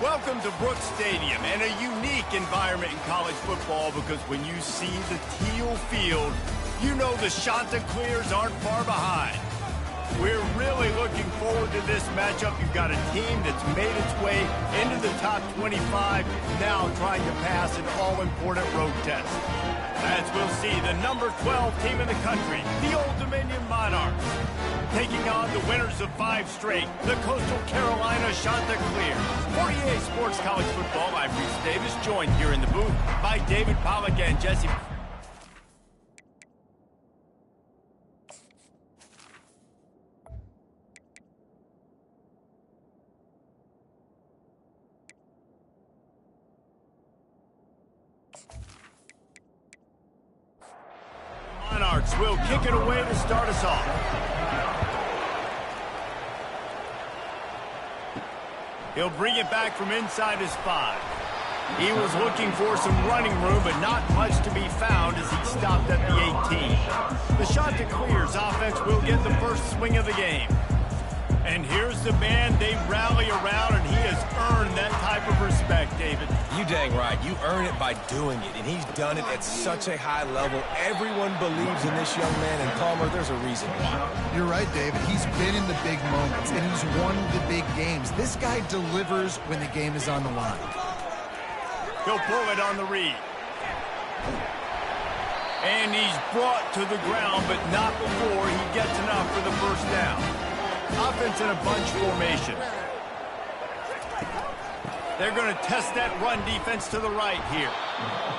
Welcome to Brooks Stadium, and a unique environment in college football because when you see the teal field, you know the Chanticleers aren't far behind. We're really looking forward to this matchup. You've got a team that's made its way into the top 25, now trying to pass an all-important road test. As we'll see, the number 12 team in the country, the Old Dominion Monarchs, taking on the winners of 5 straight, the Coastal Carolina Chanticleers. For EA Sports College Football, I'm Reese Davis, joined here in the booth by David Pollack and Jesse. Monarchs will kick it away to start us off. He'll bring it back from inside his 5. He was looking for some running room, but not much to be found as he stopped at the 18. The Chanticleers offense will get the first swing of the game. And here's the man they rally around, and he has earned that type of respect, David. You dang right. You earn it by doing it, and he's done it at such a high level. Everyone believes in this young man, and Palmer, there's a reason why. You're right, David. He's been in the big moments, and he's won the big games. This guy delivers when the game is on the line. He'll pull it on the read. And he's brought to the ground, but not before he gets enough for the first down. Offense in a bunch formation. They're going to test that run defense to the right here.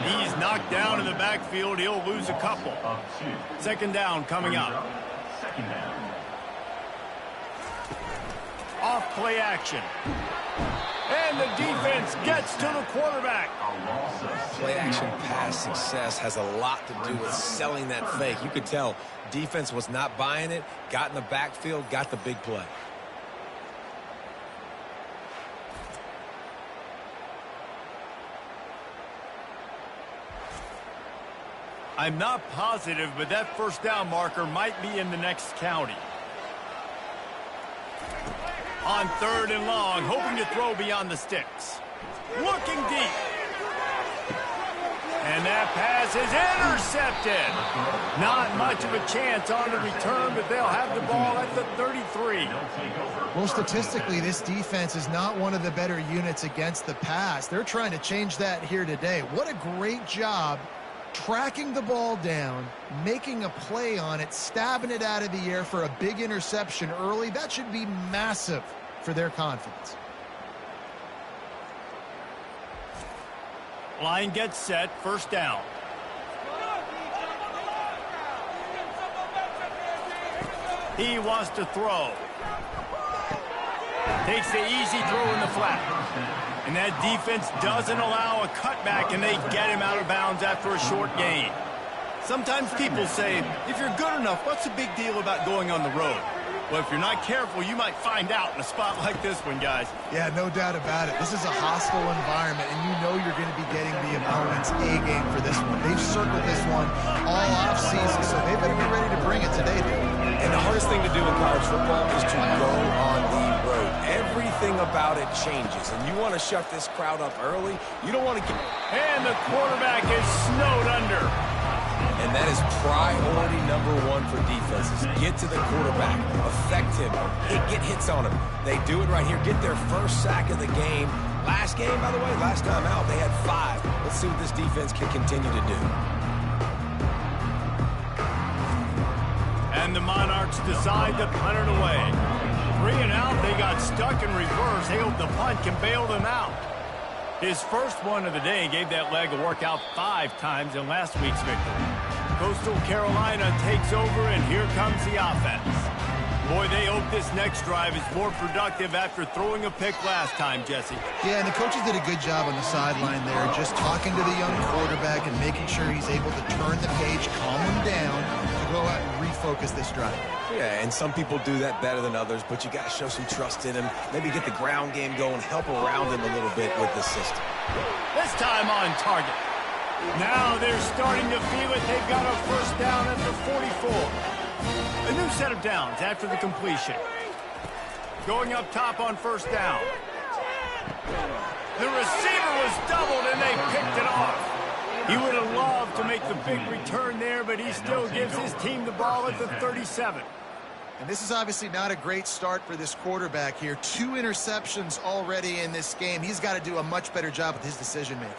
He's knocked down in the backfield. He'll lose a couple. Second down coming up. Off play action. And the defense gets to the quarterback. Play action pass success has a lot to do with selling that fake. You could tell defense was not buying it, got in the backfield, got the big play. I'm not positive, but that first down marker might be in the next county. On 3rd and long, hoping to throw beyond the sticks. Looking deep. And that pass is intercepted. Not much of a chance on the return, but they'll have the ball at the 33. Well, statistically, this defense is not one of the better units against the pass. They're trying to change that here today. What a great job tracking the ball down, making a play on it, stabbing it out of the air for a big interception early. That should be massive for their confidence. Line gets set, first down. He wants to throw. Takes the easy throw in the flat. And that defense doesn't allow a cutback, and they get him out of bounds after a short gain. Sometimes people say, if you're good enough, what's the big deal about going on the road? Well, if you're not careful, you might find out in a spot like this one, guys. Yeah, no doubt about it. This is a hostile environment, and you know you're going to be getting the opponent's A game for this one. They've circled this one all offseason, so they better be ready to bring it today, dude. And the hardest thing to do in college football is to go on the road. Everything about it changes, and you want to shut this crowd up early. You don't want to get... And the quarterback is snowed under. And that is priority number 1 for defenses. Get to the quarterback. Affect him. Get hits on him. They do it right here. Get their first sack of the game. Last game, by the way, last time out, they had 5. Let's see what this defense can continue to do. And the Monarchs decide to punt it away. 3 and out, they got stuck in reverse. They hope the punt can bail them out. His first one of the day gave that leg a workout 5 times in last week's victory. Coastal Carolina takes over, and here comes the offense. Boy, they hope this next drive is more productive after throwing a pick last time, Jesse. Yeah, and the coaches did a good job on the sideline there, just talking to the young quarterback and making sure he's able to turn the page, calm him down, to go out and refocus this drive. Yeah, and some people do that better than others, but you got to show some trust in him. Maybe get the ground game going, help around him a little bit with this system. This time on target. Now they're starting to feel it. They've got a first down at the 44. A new set of downs after the completion. Going up top on first down. The receiver was doubled, and they picked it off. He would have loved to make the big return there, but he still gives his team the ball at the 37. And this is obviously not a great start for this quarterback here. 2 interceptions already in this game. He's got to do a much better job with his decision-making.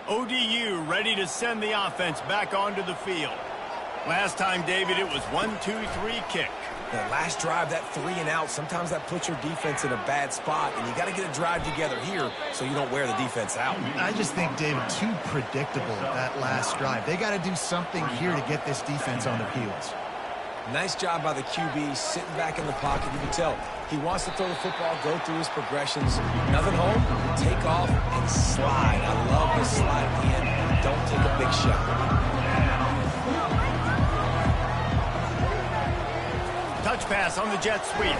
ODU ready to send the offense back onto the field. Last time, David, it was 1-2-3 kick. The last drive, that 3 and out, sometimes that puts your defense in a bad spot, and you got to get a drive together here so you don't wear the defense out. I just think, David, too predictable that last drive. They got to do something here to get this defense on their heels. Nice job by the QB, sitting back in the pocket. You can tell he wants to throw the football, go through his progressions. Nothing home, take off, and slide. I love the slide at the end. Don't take a big shot. Touch pass on the jet sweep.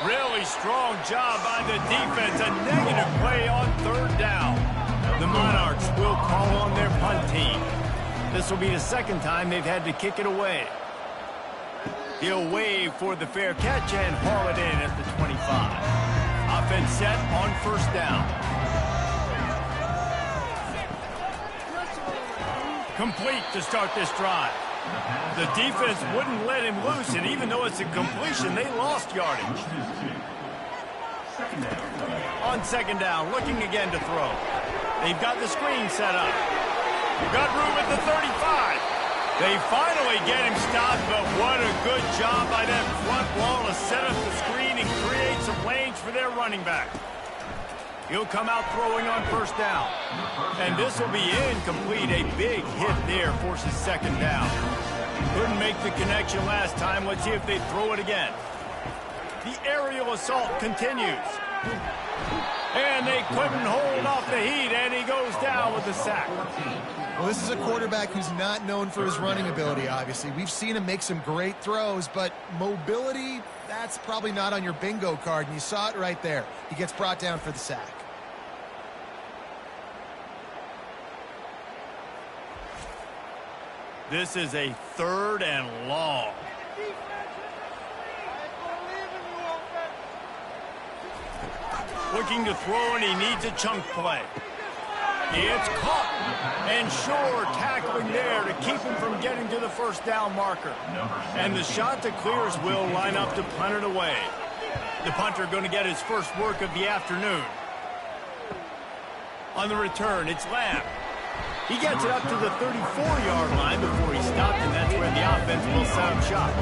Really strong job by the defense. A negative play on 3rd down. The Monarchs will call on their punt team. This will be the 2nd time they've had to kick it away. He'll wave for the fair catch and haul it in at the 25. Offense set on 1st down. Complete to start this drive. The defense wouldn't let him loose, and even though it's a completion, they lost yardage. On 2nd down, looking again to throw. They've got the screen set up. Got room at the 35. They finally get him stopped, but what a good job by that front wall to set up the screen and create some lanes for their running back. He'll come out throwing on 1st down. And this will be incomplete. A big hit there forces 2nd down. Couldn't make the connection last time. Let's see if they throw it again. The aerial assault continues. And they couldn't hold off the heat, and he goes down with a sack. Well, this is a quarterback who's not known for his running ability, obviously. We've seen him make some great throws, but mobility, that's probably not on your bingo card, and you saw it right there. He gets brought down for the sack. This is a 3rd and long. Looking to throw, and he needs a chunk play. It's caught, and sure tackling there to keep him from getting to the 1st down marker. And the Chanticleers will line up to punt it away. The punter going to get his first work of the afternoon. On the return, it's Lamb. He gets it up to the 34-yard line before he stopped, and that's where the offense will set up shop.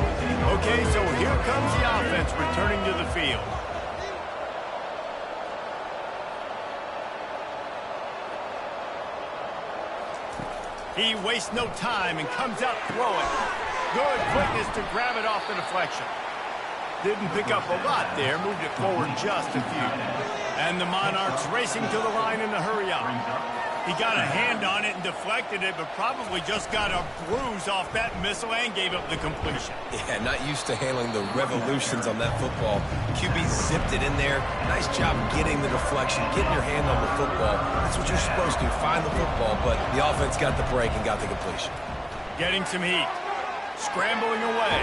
Okay, so here comes the offense returning to the field. He wastes no time and comes out throwing. Good quickness to grab it off the deflection. Didn't pick up a lot there, moved it forward just a few. And the Monarchs racing to the line in a hurry-up. He got a hand on it and deflected it, but probably just got a bruise off that missile and gave up the completion. Yeah, not used to handling the revolutions on that football. QB zipped it in there. Nice job getting the deflection, getting your hand on the football. That's what you're supposed to, find the football, but the offense got the break and got the completion. Getting some heat. Scrambling away.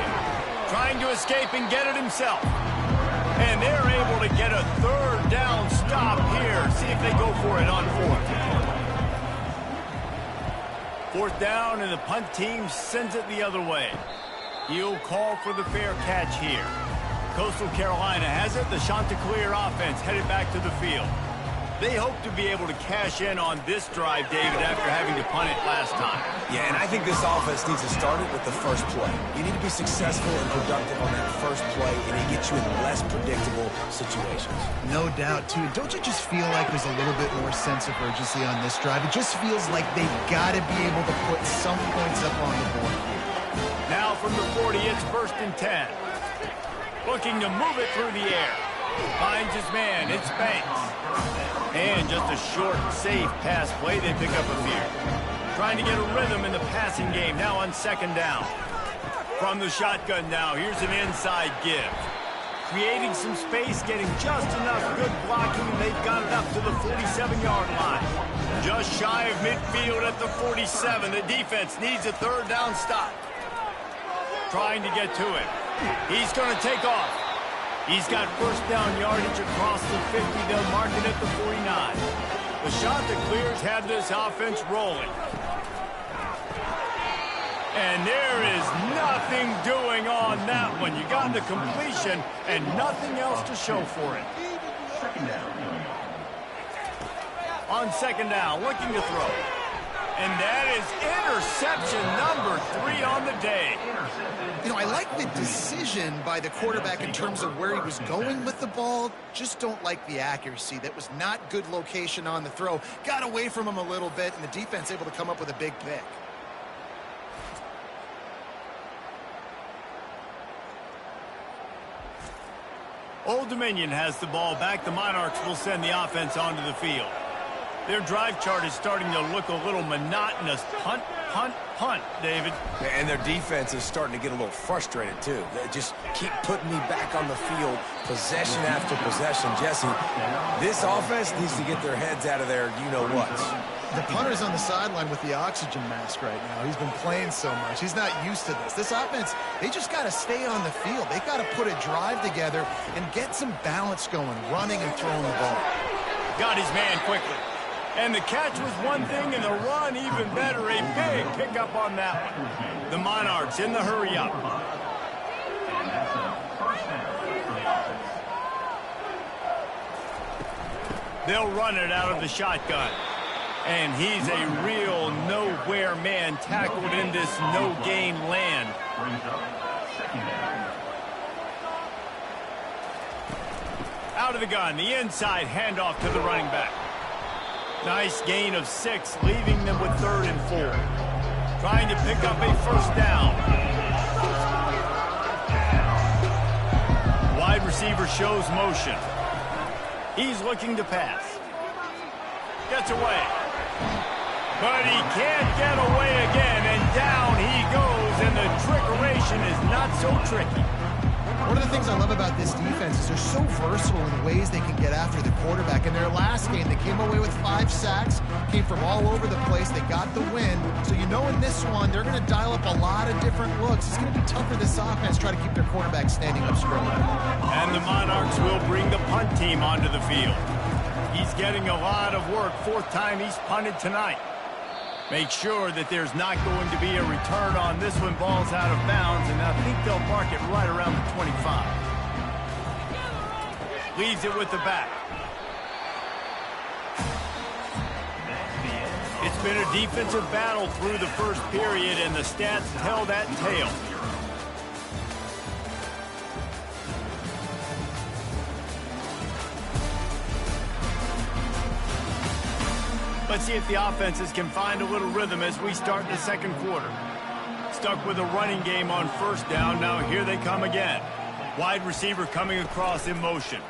Trying to escape and get it himself. And they're able to get a 3rd down stop here. See if they go for it on 4th. 4th down, and the punt team sends it the other way. He'll call for the fair catch here. Coastal Carolina has it. The Chanticleer offense headed back to the field. They hope to be able to cash in on this drive, David, after having to punt it last time. Yeah, and I think this offense needs to start it with the first play. You need to be successful and productive on that first play, and it gets you in less predictable situations. No doubt, too. Don't you just feel like there's a little bit more sense of urgency on this drive? It just feels like they've got to be able to put some points up on the board here. Now from the 40, it's 1st and 10. Looking to move it through the air. Finds his man. It's Banks. And just a short, safe pass play. They pick up a few. Trying to get a rhythm in the passing game. Now on 2nd down. From the shotgun now. Here's an inside give. Creating some space. Getting just enough good blocking. They've got it up to the 47-yard line. Just shy of midfield at the 47. The defense needs a 3rd down stop. Trying to get to it. He's going to take off. He's got first down yardage across the 50. They'll mark it at the 49. The Chanticleers have this offense rolling. And there is nothing doing on that one. You got the completion and nothing else to show for it. On second down, looking to throw. And that is interception number 3 on the day. You know, I like the decision by the quarterback in terms of where he was going with the ball. Just don't like the accuracy. That was not good location on the throw. Got away from him a little bit, and the defense able to come up with a big pick. Old Dominion has the ball back. The Monarchs will send the offense onto the field. Their drive chart is starting to look a little monotonous. Punt, punt, punt, David. And their defense is starting to get a little frustrated, too. They just keep putting me back on the field, possession after possession. Jesse, this offense needs to get their heads out of their you-know-whats. The punter's on the sideline with the oxygen mask right now. He's been playing so much. He's not used to this. This offense, they just got to stay on the field. They got to put a drive together and get some balance going, running and throwing the ball. Got his man quickly. And the catch was one thing, and the run even better. A big pickup on that one. The Monarchs in the hurry-up. They'll run it out of the shotgun. And he's a real nowhere man tackled in this no-gain land. Out of the gun, the inside handoff to the running back. Nice gain of 6, leaving them with 3rd and 4. Trying to pick up a first down. Wide receiver shows motion. He's looking to pass. Gets away. But he can't get away again, and down he goes, and the trickeration is not so tricky. One of the things I love about this defense is they're so versatile in the ways they can get after the quarterback. In their last game, they came away with 5 sacks, came from all over the place. They got the win. So you know in this one, they're going to dial up a lot of different looks. It's going to be tough for this offense to try to keep their quarterback standing up straight. And the Monarchs will bring the punt team onto the field. He's getting a lot of work. 4th time he's punted tonight. Make sure that there's not going to be a return on this one. Ball's out of bounds, and I think they'll mark it right around the 25. Leaves it with the back. It's been a defensive battle through the first period, and the stats tell that tale. Let's see if the offenses can find a little rhythm as we start the second quarter. Stuck with a running game on first down. Now here they come again. Wide receiver coming across in motion.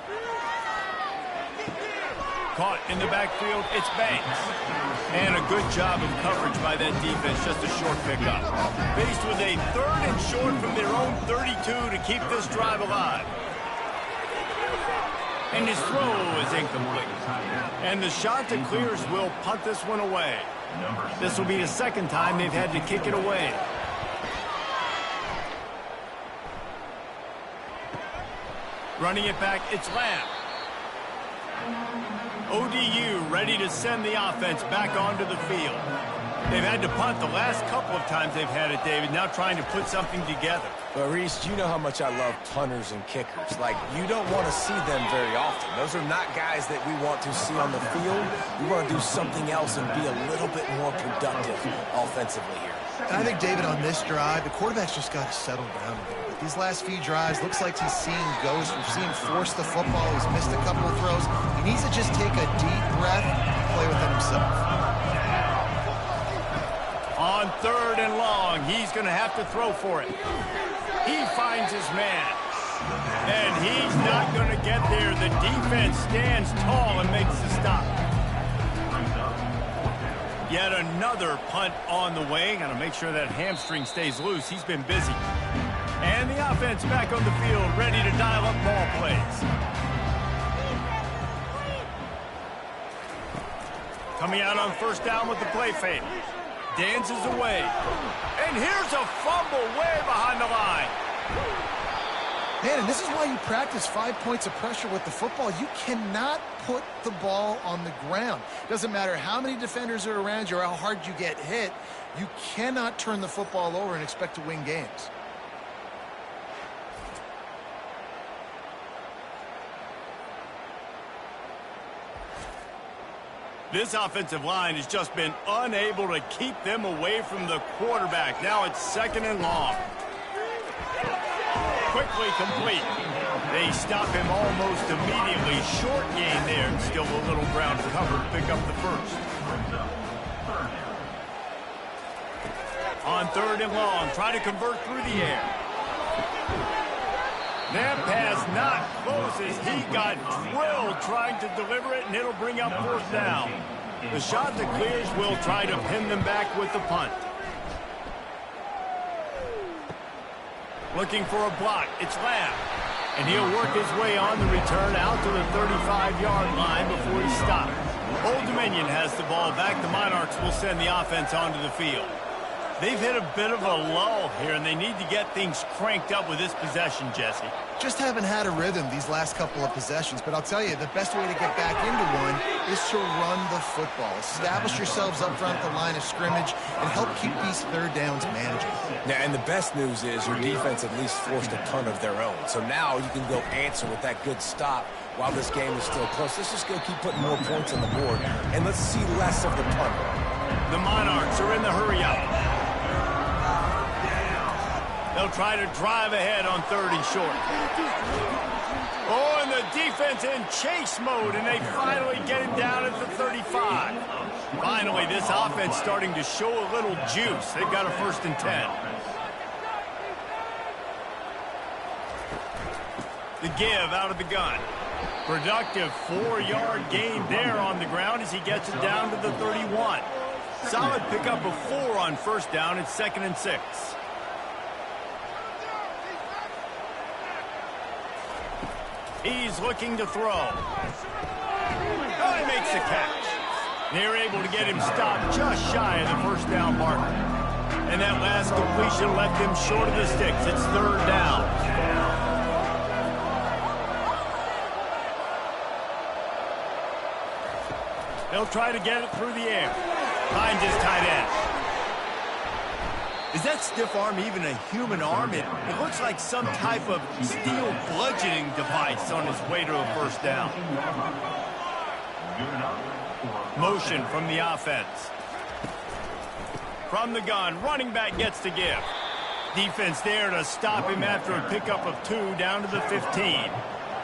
Caught in the backfield, it's Banks. And a good job of coverage by that defense, just a short pickup. Faced with a 3rd and short from their own 32 to keep this drive alive. And his throw is incomplete. And the Chanticleers will punt this one away. This will be the 2nd time they've had to kick it away. Running it back, it's Lamb. ODU ready to send the offense back onto the field. They've had to punt the last couple of times they've had it, David, now trying to put something together. But, Reese, you know how much I love punters and kickers. Like, you don't want to see them very often. Those are not guys that we want to see on the field. We want to do something else and be a little bit more productive offensively here. I think, David, on this drive, the quarterback's just got to settle down a little bit. These last few drives, looks like he's seeing ghosts. We've seen him force the football. He's missed a couple of throws. He needs to just take a deep breath and play within himself. On 3rd and long, he's going to have to throw for it. He finds his man. And he's not going to get there. The defense stands tall and makes the stop. Yet another punt on the way. Got to make sure that hamstring stays loose. He's been busy. And the offense back on the field, ready to dial up ball plays. Coming out on first down with the play fake. Dances away. And here's a fumble way behind the line. Man, and this is why you practice 5 points of pressure with the football. You cannot put the ball on the ground. Doesn't matter how many defenders are around you or how hard you get hit. You cannot turn the football over and expect to win games. This offensive line has just been unable to keep them away from the quarterback. Now it's 2nd and long. Quickly complete. They stop him almost immediately. Short gain there. Still a little ground cover to pick up the first. On 3rd and long, try to convert through the air. That pass not close as he got drilled trying to deliver it, and it'll bring up 4th down. The Chanticleers will try to pin them back with the punt. Looking for a block. It's Lamb. And he'll work his way on the return out to the 35-yard line before he stops. Old Dominion has the ball back. The Monarchs will send the offense onto the field. They've hit a bit of a lull here, and they need to get things cranked up with this possession, Jesse. Just haven't had a rhythm these last couple of possessions, but I'll tell you, the best way to get back into one is to run the football. Establish yourselves up front at the line of scrimmage and help keep these 3rd downs manageable. Now, and the best news is your defense at least forced a punt of their own. So now you can go answer with that good stop while this game is still close. Let's just go keep putting more points on the board, and let's see less of the punt. The Monarchs are in the hurry-up. They'll try to drive ahead on 3rd and short. Oh, and the defense in chase mode, and they finally get it down at the 35. Finally, this offense starting to show a little juice. They've got a 1st and 10. The give out of the gun. Productive 4-yard gain there on the ground as he gets it down to the 31. Solid pickup of 4 on 1st down. It's 2nd and 6. He's looking to throw. Oh, he makes the catch. They're able to get him stopped just shy of the 1st down marker. And that last completion left him short of the sticks. It's 3rd down. They'll try to get it through the air. Finds his tight end. Is that stiff arm even a human arm? It looks like some type of steel bludgeoning device on his way to a 1st down. Motion from the offense. From the gun, running back gets to give. Defense there to stop him after a pickup of 2 down to the 15.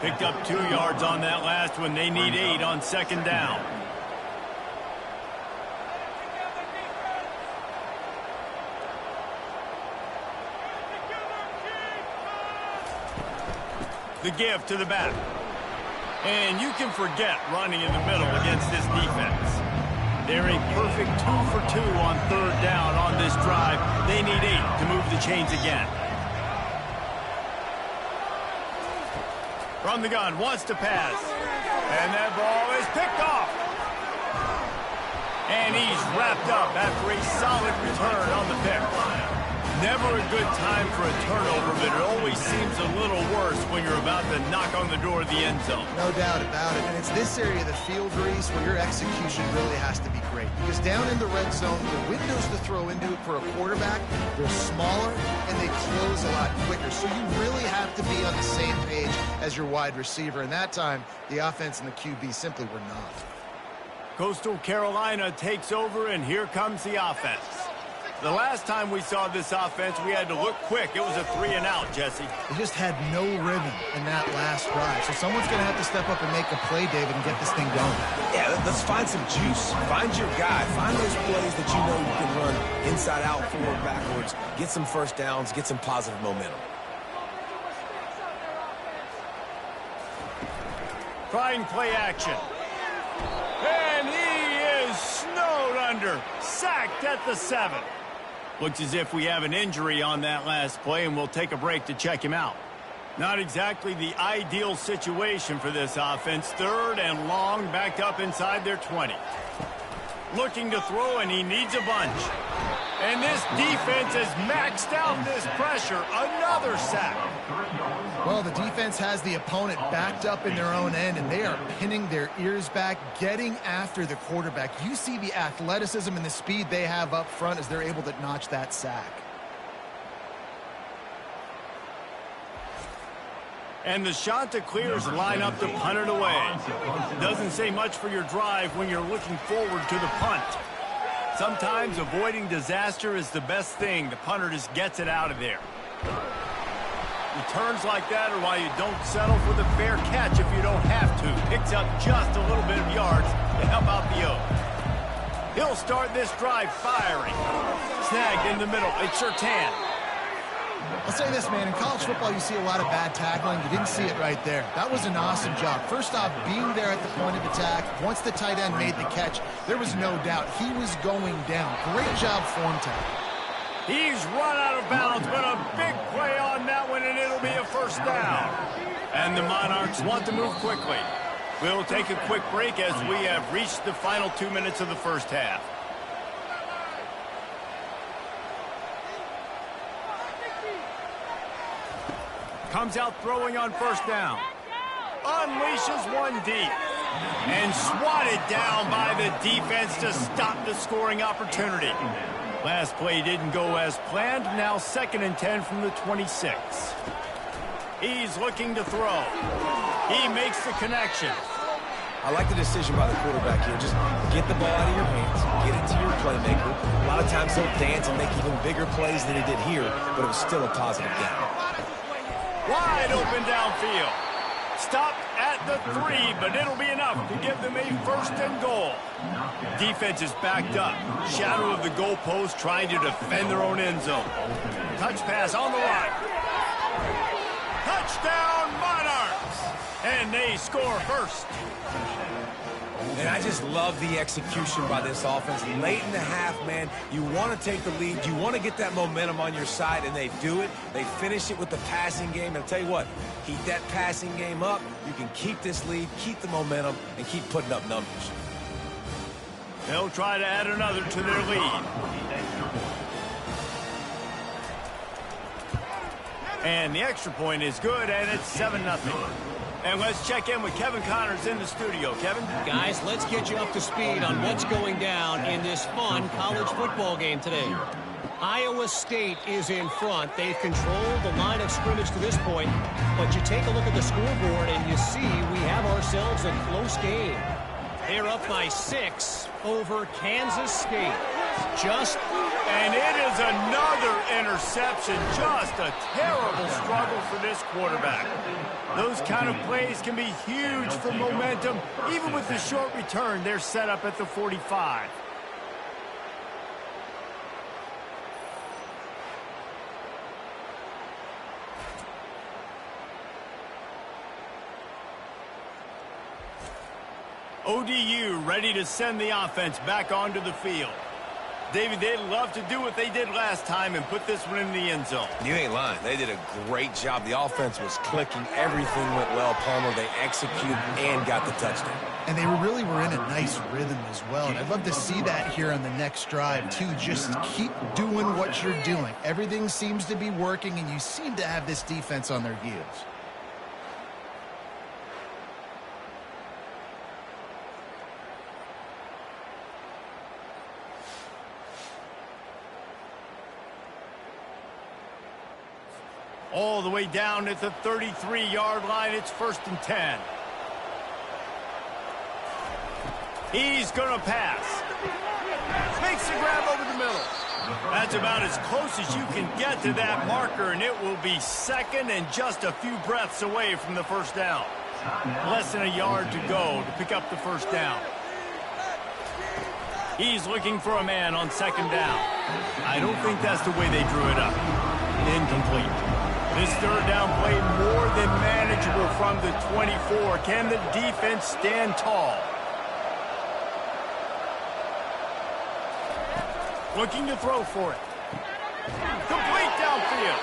Picked up 2 yards on that last one. They need 8 on 2nd down. The give to the back. And you can forget running in the middle against this defense. They're a perfect 2 for 2 on 3rd down on this drive. They need 8 to move the chains again. From the gun, wants to pass. And that ball is picked off. And he's wrapped up after a solid return on the pick. Never a good time for a turnover, but it always seems a little worse when you're about to knock on the door of the end zone. No doubt about it. And it's this area of the field, Reese, where your execution really has to be great. Because down in the red zone, the windows to throw into it for a quarterback, they're smaller and they close a lot quicker. So you really have to be on the same page as your wide receiver. And that time, the offense and the QB simply were not. Coastal Carolina takes over, and here comes the offense. The last time we saw this offense, we had to look quick. It was a 3-and-out, Jesse. They just had no rhythm in that last drive. So someone's going to have to step up and make a play, David, and get this thing going. Yeah, let's find some juice. Find your guy. Find those plays that you know you can run inside out, forward, backwards. Get some 1st downs. Get some positive momentum. Trying play action. And he is snowed under. Sacked at the 7. Looks as if we have an injury on that last play, and we'll take a break to check him out. Not exactly the ideal situation for this offense. 3rd and long, backed up inside their 20. Looking to throw, and he needs a bunch. And this defense has maxed out this pressure. Another sack. Well, the defense has the opponent backed up in their own end, and they are pinning their ears back, getting after the quarterback. You see the athleticism and the speed they have up front as they're able to notch that sack. And the Chanticleers line up to punt it away. Doesn't say much for your drive when you're looking forward to the punt. Sometimes avoiding disaster is the best thing. The punter just gets it out of there. Returns like that are why you don't settle for the fair catch if you don't have to. Picks up just a little bit of yards to help out the Oak. He'll start this drive firing. Snagged in the middle. It's Surtain. I'll say this, man. In college football, you see a lot of bad tackling. You didn't see it right there. That was an awesome job. First off, being there at the point of attack. Once the tight end made the catch, there was no doubt he was going down. Great job form tackle. He's run out of bounds, but a big play on that one, and it'll be a first down. And the Monarchs want to move quickly. We'll take a quick break as we have reached the final 2 minutes of the first half. Comes out throwing on first down. Unleashes one deep. And swatted down by the defense to stop the scoring opportunity. Last play didn't go as planned. Now 2nd and 10 from the 26. He's looking to throw. He makes the connection. I like the decision by the quarterback here. Just get the ball out of your hands, get it to your playmaker. A lot of times he'll dance and make even bigger plays than he did here, but it was still a positive down. Wide open downfield. Stopped at the 3, but it'll be enough to give them a 1st and goal. Defense is backed up. Shadow of the goalpost trying to defend their own end zone. Touch pass on the right. Touchdown Monarchs! And they score first. And I just love the execution by this offense. Late in the half, man, you want to take the lead. You want to get that momentum on your side, and they do it. They finish it with the passing game. And I'll tell you what, keep that passing game up. You can keep this lead, keep the momentum, and keep putting up numbers. They'll try to add another to their lead. And the extra point is good, and it's 7-0. And let's check in with Kevin Connors in the studio. Kevin? Guys, let's get you up to speed on what's going down in this fun college football game today. Iowa State is in front. They've controlled the line of scrimmage to this point. But you take a look at the scoreboard and you see we have ourselves a close game. They're up by 6 over Kansas State. And it is another interception. Just a terrible struggle for this quarterback. Those kind of plays can be huge for momentum. Even with the short return, they're set up at the 45. ODU ready to send the offense back onto the field. David, they'd love to do what they did last time and put this one in the end zone. You ain't lying. They did a great job. The offense was clicking. Everything went well, Palmer. They executed and got the touchdown. And they really were in a nice rhythm as well. And I'd love to see that here on the next drive, too. Just keep doing what you're doing. Everything seems to be working, and you seem to have this defense on their heels. All the way down at the 33-yard line. It's 1st and 10. He's going to pass. Makes the grab over the middle. That's about as close as you can get to that marker, and it will be 2nd and just a few breaths away from the first down. Less than a yard to go to pick up the first down. He's looking for a man on 2nd down. I don't think that's the way they drew it up. Incomplete. This 3rd down play more than manageable from the 24. Can the defense stand tall? Looking to throw for it. Complete downfield.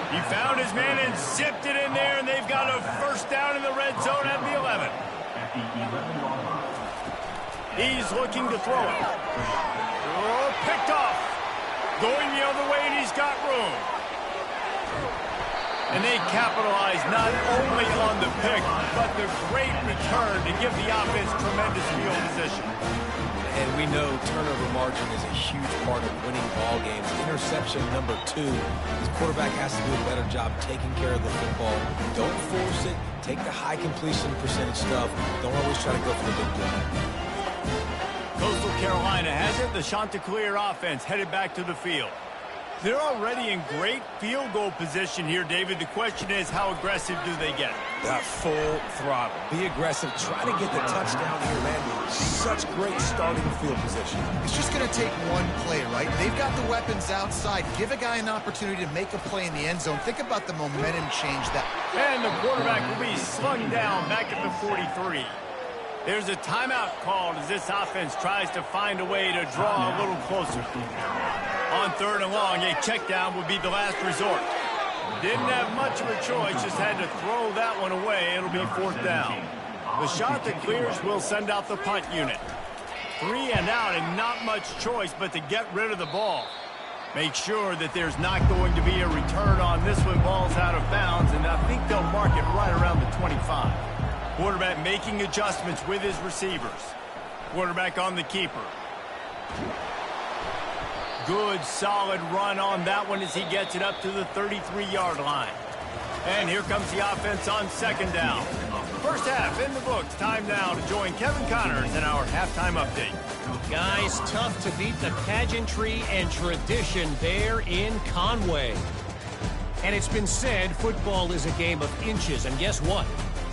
He found his man and zipped it in there, and they've got a first down in the red zone at the 11. He's looking to throw it. Oh, picked off. Going the other way, and he's got room. And they capitalize not only on the pick, but the great return to give the offense tremendous field position. And we know turnover margin is a huge part of winning ball games. Interception number 2. His quarterback has to do a better job taking care of the football. Don't force it. Take the high completion percentage stuff. Don't always try to go for the big play. Coastal Carolina has it. The Chanticleer offense headed back to the field. They're already in great field goal position here, David. The question is, how aggressive do they get? Full throttle. Be aggressive. Try to get the touchdown here, man. Such great starting field position. It's just going to take one play, right? They've got the weapons outside. Give a guy an opportunity to make a play in the end zone. Think about the momentum change that. And the quarterback will be slung down back at the 43. There's a timeout called as this offense tries to find a way to draw a little closer. On 3rd and long, a check down would be the last resort. Didn't have much of a choice, just had to throw that one away. It'll be 4th down. The Chanticleers will send out the punt unit. 3 and out and not much choice but to get rid of the ball. Make sure that there's not going to be a return on this one. Ball's out of bounds, and I think they'll mark it right around the 25. Quarterback making adjustments with his receivers. Quarterback on the keeper. Good, solid run on that one as he gets it up to the 33-yard line. And here comes the offense on 2nd down. First half in the books. Time now to join Kevin Connors in our halftime update. Guys, tough to beat the pageantry and tradition there in Conway. And it's been said football is a game of inches. And guess what?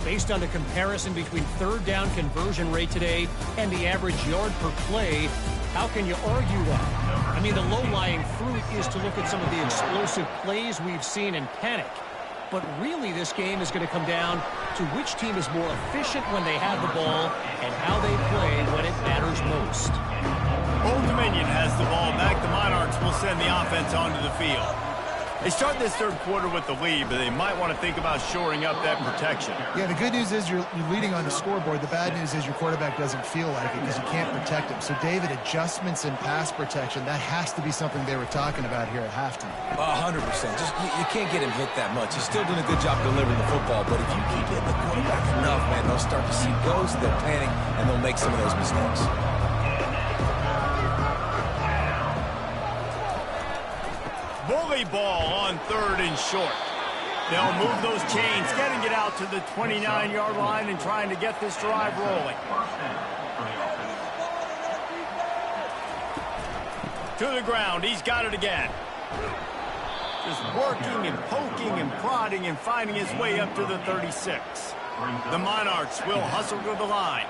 Based on the comparison between 3rd down conversion rate today and the average yard per play, how can you argue that? I mean, the low-lying fruit is to look at some of the explosive plays we've seen in panic. But really, this game is going to come down to which team is more efficient when they have the ball and how they play when it matters most. Old Dominion has the ball back. The Monarchs will send the offense onto the field. They start this 3rd quarter with the lead, but they might want to think about shoring up that protection. Yeah, the good news is you're leading on the scoreboard. The bad news is your quarterback doesn't feel like it because you can't protect him. So, David, adjustments in pass protection, that has to be something they were talking about here at halftime. 100%. Just you can't get him hit that much. He's still doing a good job delivering the football, but if you keep hitting the quarterback enough, man, they'll start to see ghosts, they'll panic, and they'll make some of those mistakes. Bully ball on 3rd and short. They'll move those chains, getting it out to the 29-yard line and trying to get this drive rolling. To the ground. He's got it again. Just working and poking and prodding and finding his way up to the 36. The Monarchs will hustle to the line.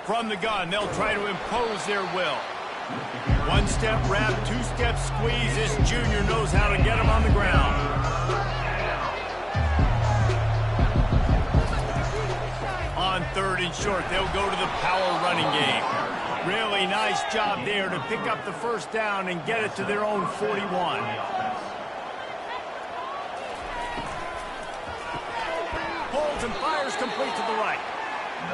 From the gun, they'll try to impose their will. 1-step wrap, 2-step squeeze. This junior knows how to get him on the ground. On 3rd and short, they'll go to the power running game. Really nice job there to pick up the 1st down and get it to their own 41. Pulls and fires complete to the right.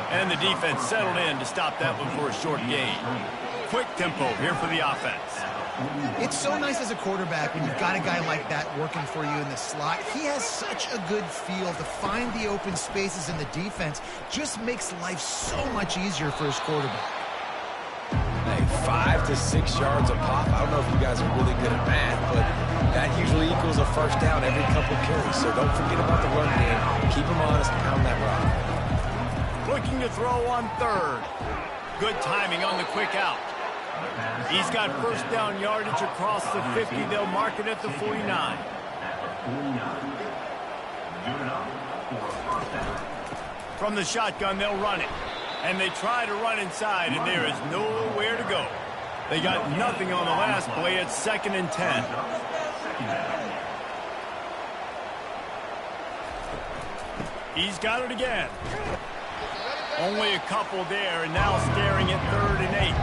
And the defense settled in to stop that one for a short gain. Quick tempo here for the offense. It's so nice as a quarterback when you've got a guy like that working for you in the slot. He has such a good feel to find the open spaces in the defense. Just makes life so much easier for his quarterback. Hey, 5 to 6 yards a pop. I don't know if you guys are really good at math, but that usually equals a 1st down every couple carries. So don't forget about the run game. Keep them honest, pound that rock. Looking to throw on 3rd. Good timing on the quick out. He's got 1st down yardage across the 50. They'll mark it at the 49. From the shotgun, they'll run it. And they try to run inside, and there is nowhere to go. They got nothing on the last play. It's 2nd and 10. He's got it again. Only a couple there, and now staring at 3rd and 8.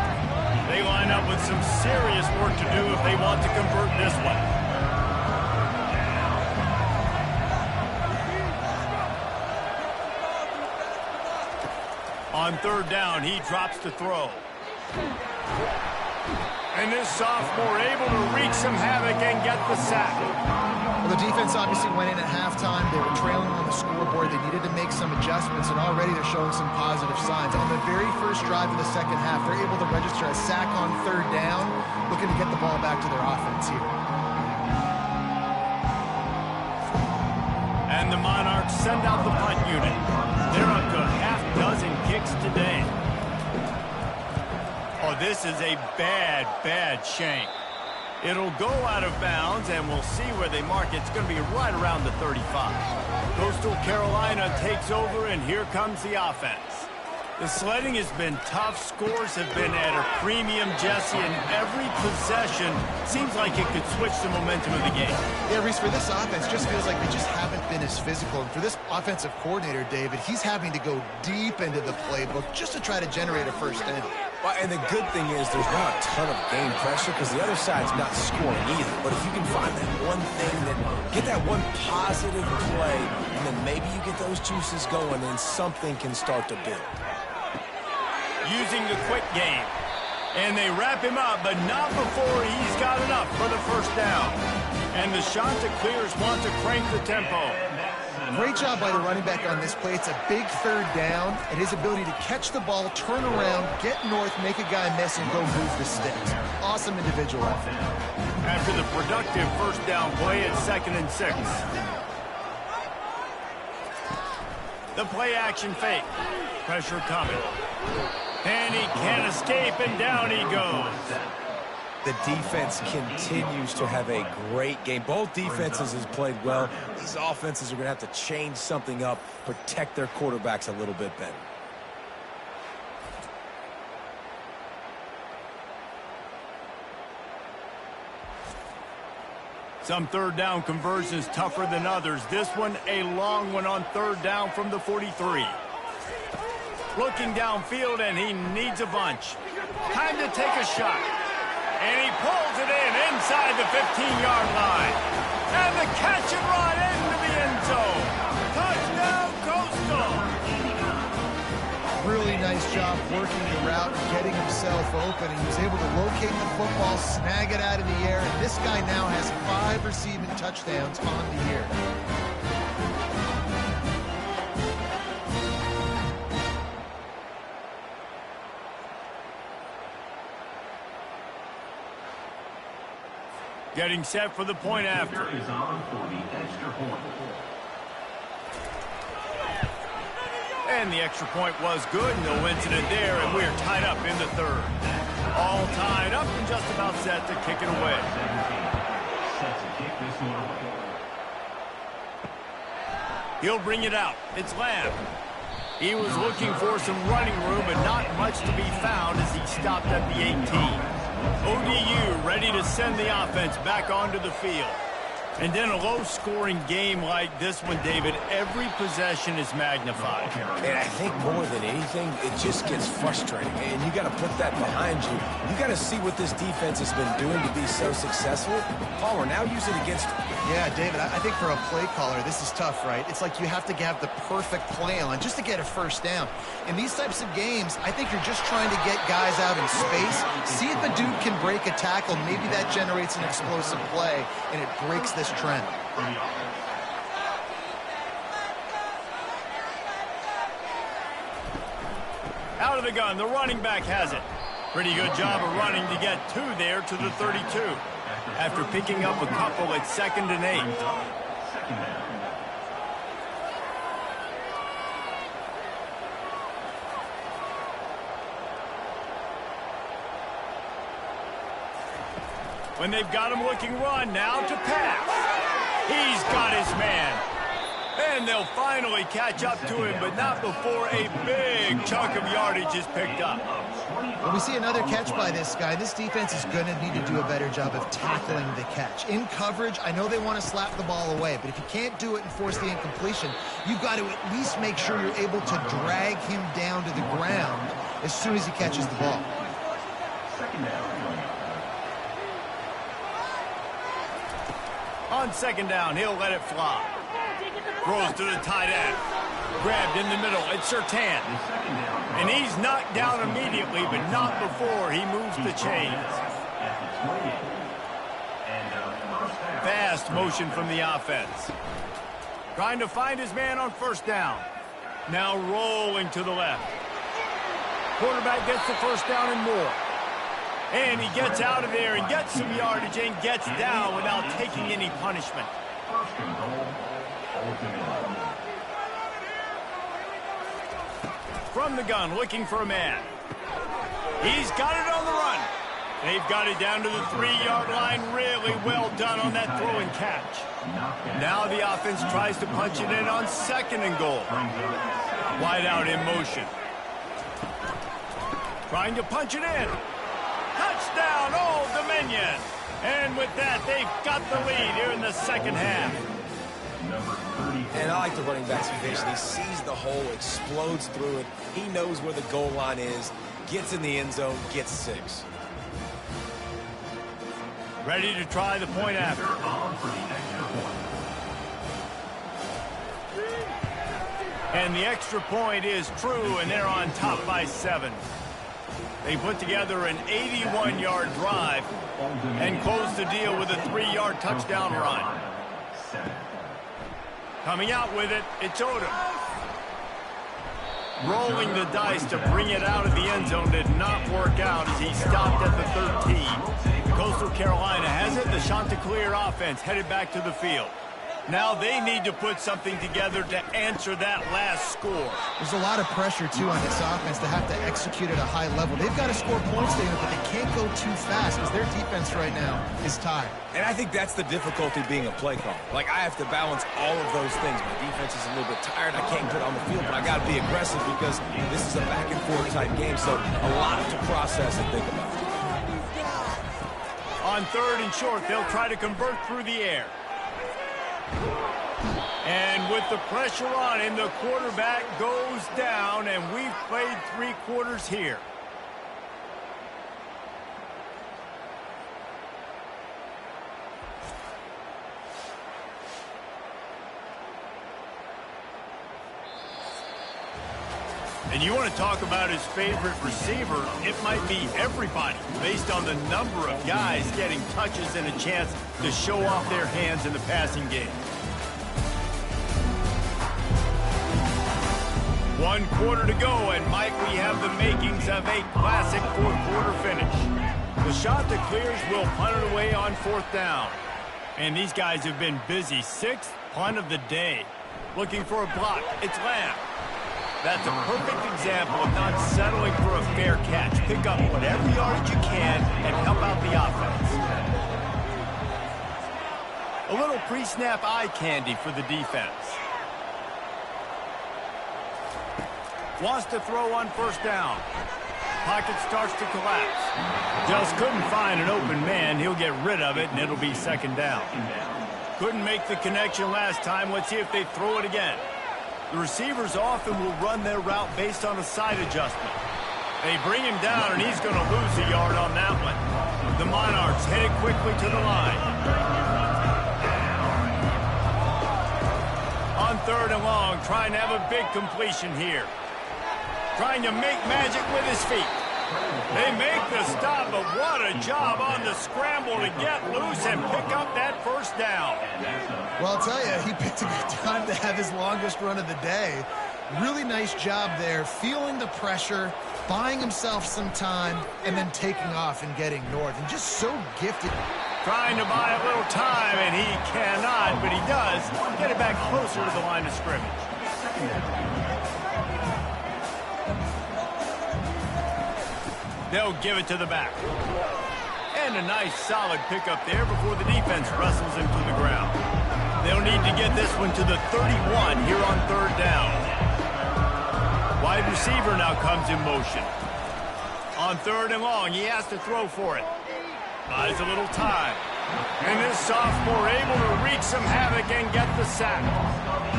They line up with some serious work to do if they want to convert this one. On 3rd down, he drops to throw. And this sophomore able to wreak some havoc and get the sack. Well, the defense obviously went in at halftime. They were trailing on the scoreboard. They needed to make some adjustments, and already they're showing some positive signs. On the very first drive of the second half, they're able to register a sack on third down, looking to get the ball back to their offense here. And the Monarchs send out the punt unit. They're up to a half dozen kicks today. Oh, this is a bad, bad shank. It'll go out of bounds, and we'll see where they mark it. It's going to be right around the 35. Coastal Carolina takes over, and here comes the offense. The sledding has been tough. Scores have been at a premium, Jesse, and every possession seems like it could switch the momentum of the game. Yeah, Reese, for this offense, just feels like they just haven't been as physical. And for this offensive coordinator, David, he's having to go deep into the playbook just to try to generate a first down. Well, and the good thing is there's not a ton of game pressure because the other side's not scoring either. But if you can find that one thing, get that one positive play, and then maybe you get those juices going and something can start to build. Using the quick game. And they wrap him up, but not before he's got enough for the first down. And the Chanticleers want to crank the tempo. Great job by the running back on this play. It's a big third down, and his ability to catch the ball, turn around, get north, make a guy miss, and go move the sticks. Awesome individual effort. After the productive first down play, it's 2nd and 6. The play action fake. Pressure coming. And he can't escape, and down he goes. The defense continues to have a great game. Both defenses has played well. These offenses are going to have to change something up, protect their quarterbacks a little bit better. Some third down conversions tougher than others. This one a long one on third down from the 43. Looking downfield, and he needs a bunch. Time to take a shot. And he pulls it in inside the 15-yard line. And the catch and run into the end zone. Touchdown, Coastal. Really nice job working the route and getting himself open. He was able to locate the football, snag it out of the air, and this guy now has 5 receiving touchdowns on the year. Getting set for the point after. And the extra point was good. No incident there, and we're tied up in the third. All tied up and just about set to kick it away. He'll bring it out. It's Lamb. He was looking for some running room, but not much to be found as he stopped at the 18. ODU ready to send the offense back onto the field. And in a low-scoring game like this one, David, every possession is magnified. And I think more than anything, it just gets frustrating. And you got to put that behind you. You got to see what this defense has been doing to be so successful. Palmer, now use it against them. Yeah, David, I think for a play caller, this is tough, right? It's like you have to have the perfect play on just to get a first down. In these types of games, I think you're just trying to get guys out in space, see if a dude can break a tackle. Maybe that generates an explosive play, and it breaks this trend. Out of the gun, the running back has it. Pretty good job of running to get 2 there to the 32. After picking up a couple at 2nd and 8. When they've got him looking run, now to pass. He's got his man. And they'll finally catch up to him, but not before a big chunk of yardage is picked up. When we see another catch by this guy, this defense is going to need to do a better job of tackling the catch. In coverage, I know they want to slap the ball away, but if you can't do it and force the incompletion, you've got to at least make sure you're able to drag him down to the ground as soon as he catches the ball. On 2nd down, he'll let it fly. Throws to the tight end. Grabbed in the middle. It's Surtain. And he's knocked down immediately, but not before he moves the chains. Fast motion from the offense. Trying to find his man on first down. Now rolling to the left. Quarterback gets the first down and more. And he gets out of there and gets some yardage and gets down without taking any punishment. From the gun, looking for a man. He's got it on the run. They've got it down to the 3-yard line. Really well done on that throw and catch. Now the offense tries to punch it in on 2nd and goal. Wide out in motion. Trying to punch it in. Touchdown, Old Dominion. And with that, they've got the lead here in the second half. And I like the running back's vision. He sees the hole, explodes through it. He knows where the goal line is, gets in the end zone, gets 6. Ready to try the point after. And the extra point is true, and they're on top by 7. They put together an 81-yard drive and close the deal with a 3-yard touchdown run. Coming out with it, it's Odom. Rolling the dice to bring it out of the end zone did not work out as he stopped at the 13. Coastal Carolina has it. The Chanticleer offense headed back to the field. Now they need to put something together to answer that last score. There's a lot of pressure, too, on this offense to have to execute at a high level. They've got to score points, David, but they can't go too fast because their defense right now is tired. And I think that's the difficulty being a play caller. Like, I have to balance all of those things. My defense is a little bit tired. I can't get on the field, but I got to be aggressive because this is a back-and-forth type game, so a lot to process and think about. On 3rd and short, they'll try to convert through the air. And with the pressure on him, the quarterback goes down, and we've played 3 quarters here. And you want to talk about his favorite receiver, it might be everybody, based on the number of guys getting touches and a chance to show off their hands in the passing game. 1 quarter to go, and Mike, we have the makings of a classic 4th quarter finish. The Chanticleers will punt it away on 4th down. And these guys have been busy. 6th punt of the day. Looking for a block. It's Lamb. That's a perfect example of not settling for a fair catch. Pick up whatever yardage you can and help out the offense. A little pre-snap eye candy for the defense. Wants to throw on 1st down. Pocket starts to collapse. Just couldn't find an open man. He'll get rid of it, and it'll be 2nd down. Couldn't make the connection last time. Let's see if they throw it again. The receivers often will run their route based on a side adjustment. They bring him down, and he's going to lose a yard on that one. The Monarchs headed quickly to the line. On 3rd and long, trying to have a big completion here. Trying to make magic with his feet. They make the stop, but what a job on the scramble to get loose and pick up that 1st down. Well, I'll tell you, he picked a good time to have his longest run of the day. Really nice job there, feeling the pressure, buying himself some time, and then taking off and getting north. And just so gifted. Trying to buy a little time, and he cannot, but he does get it back closer to the line of scrimmage. They'll give it to the back. And a nice solid pickup there before the defense wrestles him to the ground. They'll need to get this one to the 31 here on 3rd down. Wide receiver now comes in motion. On 3rd and long, he has to throw for it. Buys a little time. And this sophomore able to wreak some havoc and get the sack.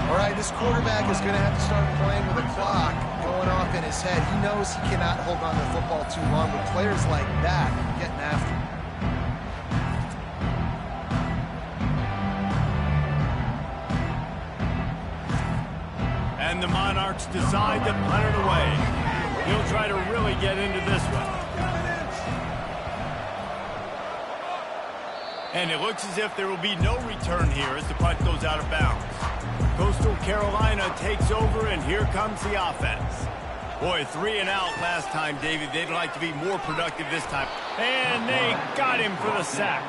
All right, this quarterback is going to have to start playing with a clock going off in his head. He knows he cannot hold on to the football too long, but players like that getting after him. And the Monarchs decide to punt it away. He'll try to really get into this one. And it looks as if there will be no return here as the punt goes out of bounds. Coastal Carolina takes over, and here comes the offense. Boy, 3 and out last time, David. They'd like to be more productive this time. And they got him for the sack.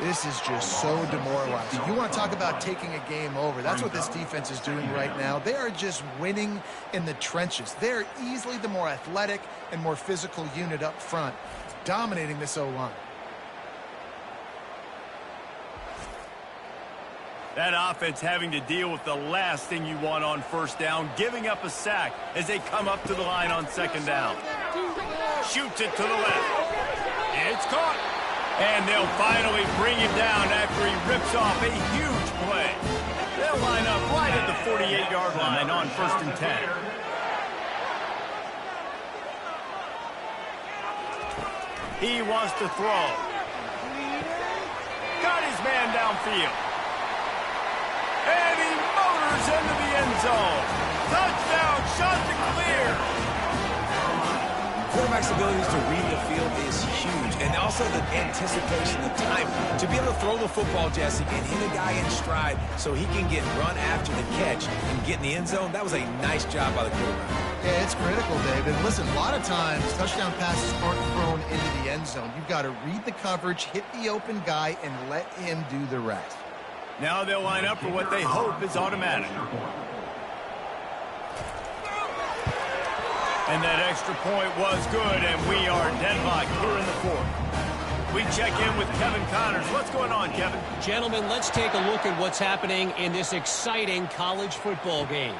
This is just so demoralizing. You want to talk about taking a game over. That's what this defense is doing right now. They are just winning in the trenches. They're easily the more athletic and more physical unit up front, dominating this O-line. That offense having to deal with the last thing you want on first down, giving up a sack as they come up to the line on second down. Shoots it to the left. It's caught. And they'll finally bring him down after he rips off a huge play. They'll line up right at the 48-yard line on 1st and 10. He wants to throw. Got his man downfield. And he motors into the end zone. Touchdown, Chanticleers. Quarterback's abilities to read the field is huge, and also the anticipation, the time to be able to throw the football, Jesse, and hit a guy in stride so he can get run after the catch and get in the end zone. That was a nice job by the quarterback. Yeah, it's critical, David. Listen, a lot of times touchdown passes aren't thrown into the end zone. You've got to read the coverage, hit the open guy, and let him do the rest. Now they'll line up for what they hope is automatic. And that extra point was good, and we are deadlocked here in the 4th. We check in with Kevin Connors. What's going on, Kevin? Gentlemen, let's take a look at what's happening in this exciting college football game.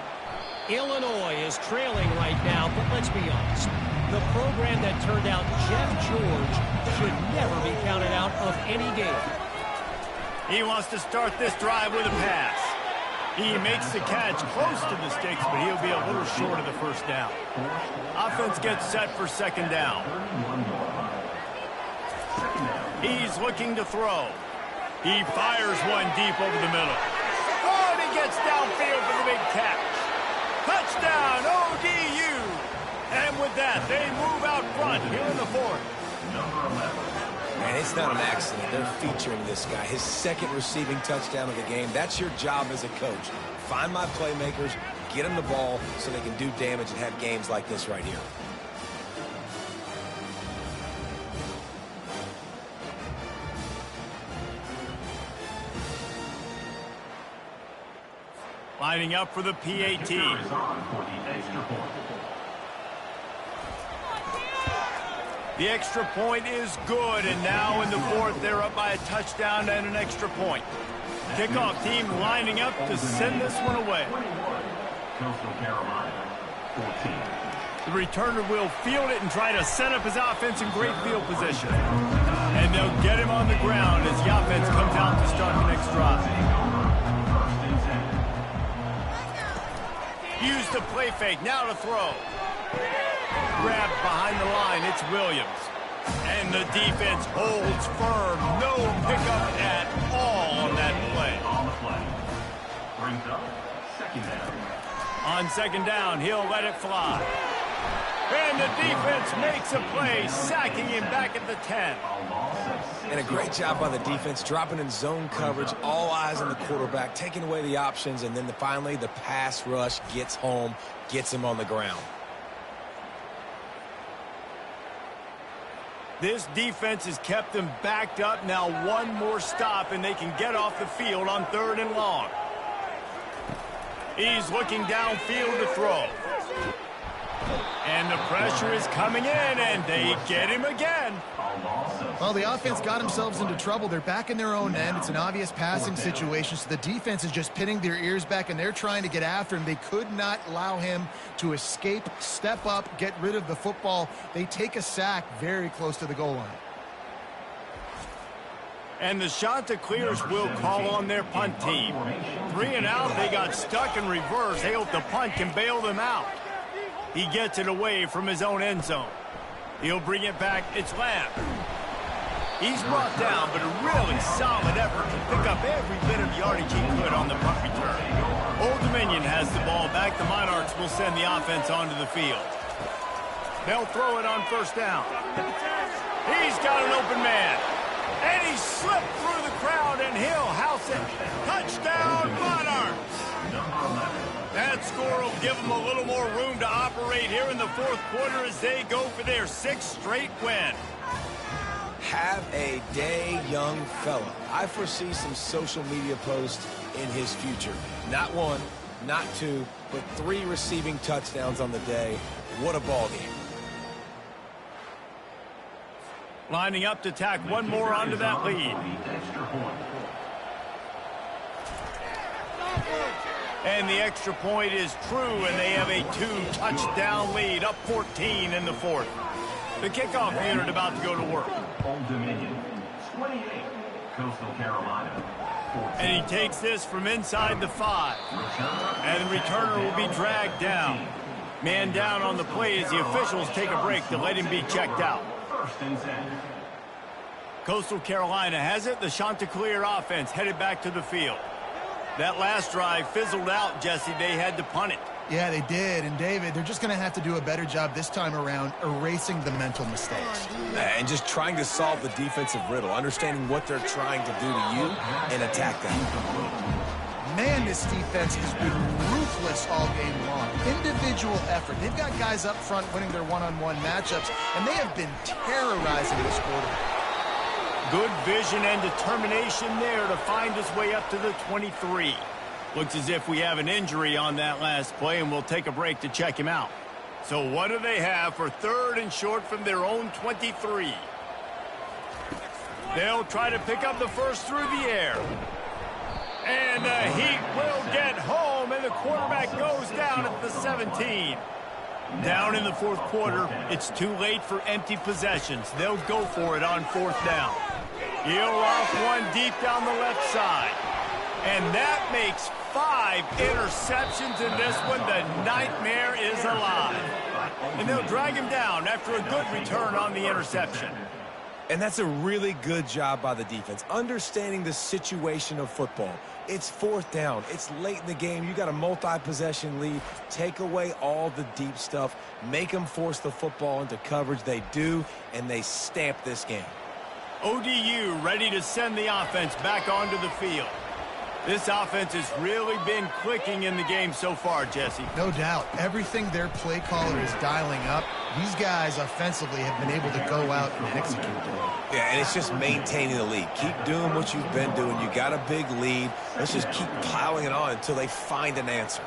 Illinois is trailing right now, but let's be honest. The program that turned out Jeff George should never be counted out of any game. He wants to start this drive with a pass. He makes the catch close to the sticks, but he'll be a little short of the first down. Offense gets set for second down. He's looking to throw. He fires one deep over the middle. Oh, and he gets downfield for the big catch. Touchdown, ODU. And with that, they move out front here in the 4th. And it's not an accident. They're featuring this guy. His 2nd receiving touchdown of the game. That's your job as a coach. Find my playmakers, get them the ball so they can do damage and have games like this right here. Lining up for the PAT. The extra point is good, and now in the 4th, they're up by a touchdown and an extra point. Kickoff team lining up to send this one away. The returner will field it and try to set up his offense in great field position. And they'll get him on the ground as the offense comes out to start the next drive. Use the play fake, now to throw. Grabbed behind the line, it's Williams. And the defense holds firm. No pickup at all on that play. On second down, he'll let it fly. And the defense makes a play, sacking him back at the 10. And a great job by the defense, dropping in zone coverage, all eyes on the quarterback, taking away the options, and then finally the pass rush gets home, gets him on the ground. This defense has kept them backed up. Now one more stop, and they can get off the field on 3rd and long. He's looking downfield to throw. And the pressure is coming in, and they get him again. Well, the offense got themselves into trouble. They're back in their own end. It's an obvious passing situation, so the defense is just pinning their ears back, and they're trying to get after him. They could not allow him to escape, step up, get rid of the football. They take a sack very close to the goal line. And the Chanticleers will call on their punt team. 3 and out, they got stuck in reverse. They hope the punt can bail them out. He gets it away from his own end zone. He'll bring it back. It's Lamb. He's brought down, but a really solid effort to pick up every bit of yardage he could on the punt return. Old Dominion has the ball back. The Monarchs will send the offense onto the field. They'll throw it on first down. He's got an open man. And he slipped through the crowd, and he'll house it. Touchdown, Monarchs! That score will give them a little more room to operate here in the fourth quarter as they go for their sixth straight win. Have a day, young fella. I foresee some social media posts in his future. Not one, not two, but 3 receiving touchdowns on the day. What a ball game. Lining up to tack one more onto that lead. And the extra point is true, and they have a 2-touchdown lead, up 14 in the fourth. The kickoff unit about to go to work. Old Dominion, 28, Coastal Carolina. 14. And he takes this from inside the 5. And the returner will be dragged down. Man down on the play as the officials take a break to let him be checked out. First and 10. Coastal Carolina has it. The Chanticleer offense headed back to the field. That last drive fizzled out, Jesse. They had to punt it. Yeah, they did. And, David, they're just going to have to do a better job this time around erasing the mental mistakes. And just trying to solve the defensive riddle, understanding what they're trying to do to you and attack them. Man, this defense has been ruthless all game long. Individual effort. They've got guys up front winning their one-on-one matchups, and they have been terrorizing this quarterback. Good vision and determination there to find his way up to the 23. Looks as if we have an injury on that last play, and we'll take a break to check him out. So what do they have for 3rd and short from their own 23? They'll try to pick up the first through the air. And the Heat will get home, and the quarterback goes down at the 17. Down in the fourth quarter, it's too late for empty possessions. They'll go for it on 4th down. He'll off one deep down the left side. And that makes 5 interceptions in this one. The nightmare is alive. And they'll drag him down after a good return on the interception. And that's a really good job by the defense, understanding the situation of football. It's 4th down. It's late in the game. You got a multi-possession lead. Take away all the deep stuff. Make them force the football into coverage. They do, and they stamp this game. ODU ready to send the offense back onto the field. This offense has really been clicking in the game so far, Jesse. No doubt. Everything their play caller is dialing up, these guys offensively have been able to go out and execute today. Yeah, and it's just maintaining the lead. Keep doing what you've been doing. You got a big lead. Let's just keep piling it on until they find an answer.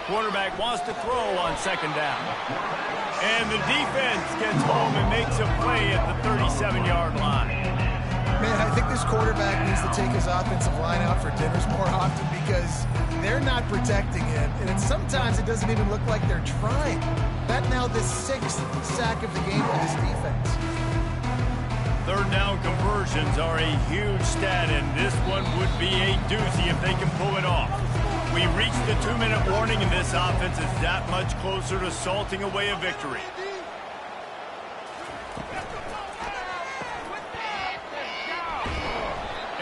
Quarterback wants to throw on 2nd down. And the defense gets home and makes a play at the 37-yard line. Man, I think this quarterback needs to take his offensive line out for dinners more often because they're not protecting him. And sometimes it doesn't even look like they're trying. That now the 6th sack of the game for this defense. 3rd down conversions are a huge stat, and this one would be a doozy if they can pull it off. We reached the 2-minute warning, and this offense is that much closer to salting away a victory.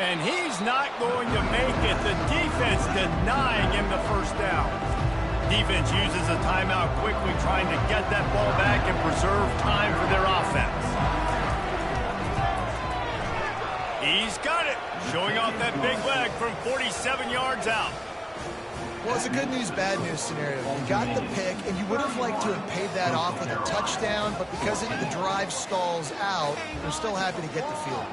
And he's not going to make it. The defense denying him the 1st down. Defense uses a timeout quickly, trying to get that ball back and preserve time for their offense. He's got it, showing off that big leg from 47 yards out. Well, it's a good news, bad news scenario. You got the pick, and you would have liked to have paid that off with a touchdown, but because the drive stalls out, they're still happy to get the field goal.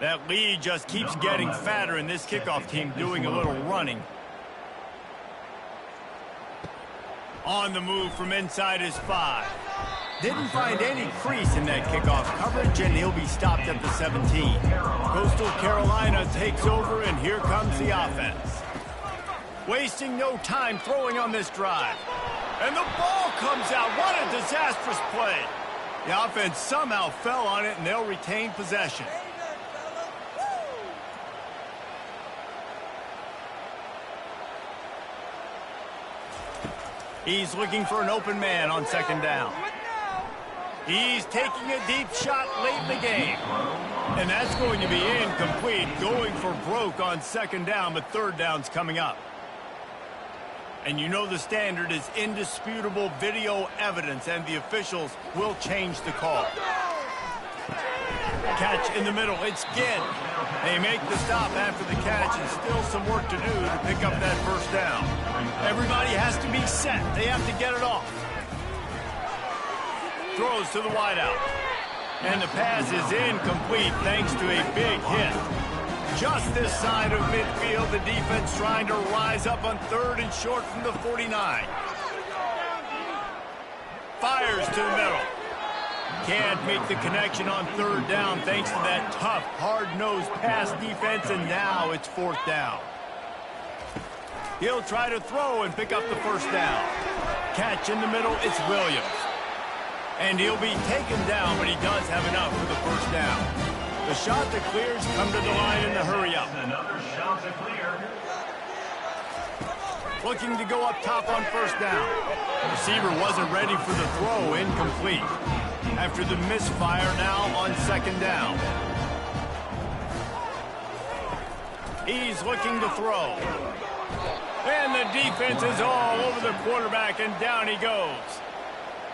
That lead just keeps getting fatter, and this kickoff team doing a little running. On the move from inside his 5. Didn't find any crease in that kickoff coverage, and he'll be stopped at the 17. Coastal Carolina takes over, and here comes the offense. Wasting no time throwing on this drive. And the ball comes out. What a disastrous play. The offense somehow fell on it, and they'll retain possession. He's looking for an open man on second down. He's taking a deep shot late in the game. And that's going to be incomplete, going for broke on second down, but third down's coming up. And you know the standard is indisputable video evidence, and the officials will change the call. Catch in the middle. It's Ginn. They make the stop after the catch, and still some work to do to pick up that first down. Everybody has to be set. They have to get it off. Throws to the wideout. And the pass is incomplete thanks to a big hit. Just this side of midfield, the defense trying to rise up on third and short from the 49. Fires to the middle. Can't make the connection on third down thanks to that tough, hard-nosed pass defense, and now it's fourth down. He'll try to throw and pick up the first down. Catch in the middle, it's Williams. And he'll be taken down, but he does have enough for the first down. The Chanticleers come to the line in the hurry-up. Another Chanticleer. Looking to go up top on first down. The receiver wasn't ready for the throw, incomplete. After the misfire, now on second down. He's looking to throw. And the defense is all over the quarterback, and down he goes.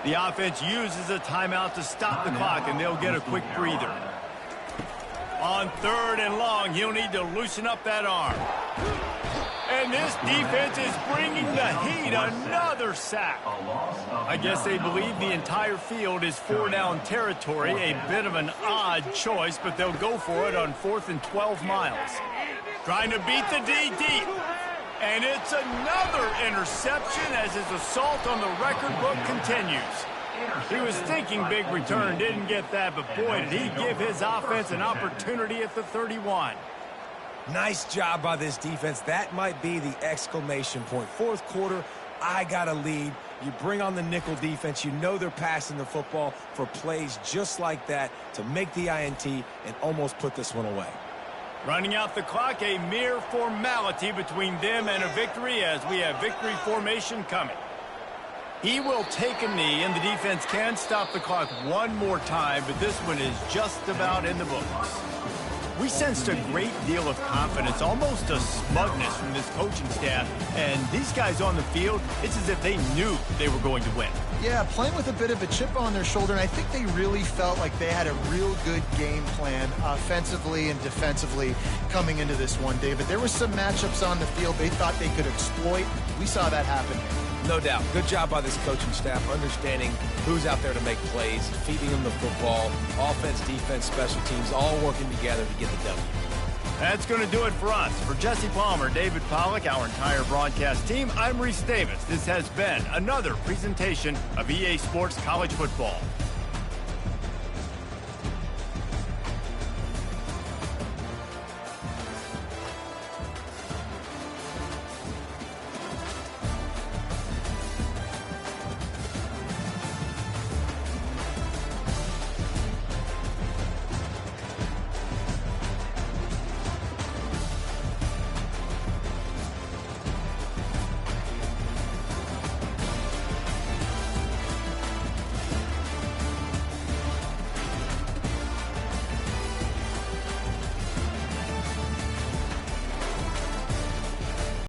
The offense uses a timeout to stop the clock, and they'll get a quick breather. On third and long, he'll need to loosen up that arm. And this defense is bringing the heat. Another sack. I guess they believe the entire field is four-down territory. A bit of an odd choice, but they'll go for it on 4th and 12 miles. Trying to beat the D deep. And it's another interception as his assault on the record book continues. He was thinking big return, didn't get that, but boy, did he give his offense an opportunity at the 31. Nice job by this defense. That might be the exclamation point. Fourth quarter, I got a lead. You bring on the nickel defense. You know they're passing the football for plays just like that to make the INT and almost put this one away. Running out the clock, a mere formality between them and a victory as we have victory formation coming. He will take a knee, and the defense can stop the clock one more time, but this one is just about in the books. We sensed a great deal of confidence, almost a smugness from this coaching staff, and these guys on the field, it's as if they knew they were going to win. Yeah, playing with a bit of a chip on their shoulder, and I think they really felt like they had a real good game plan offensively and defensively coming into this one, David. There were some matchups on the field they thought they could exploit. We saw that happen. No doubt. Good job by this coaching staff, understanding who's out there to make plays, feeding them the football, offense, defense, special teams, all working together to get the W. That's going to do it for us. For Jesse Palmer, David Pollack, our entire broadcast team, I'm Reese Davis. This has been another presentation of EA Sports College Football.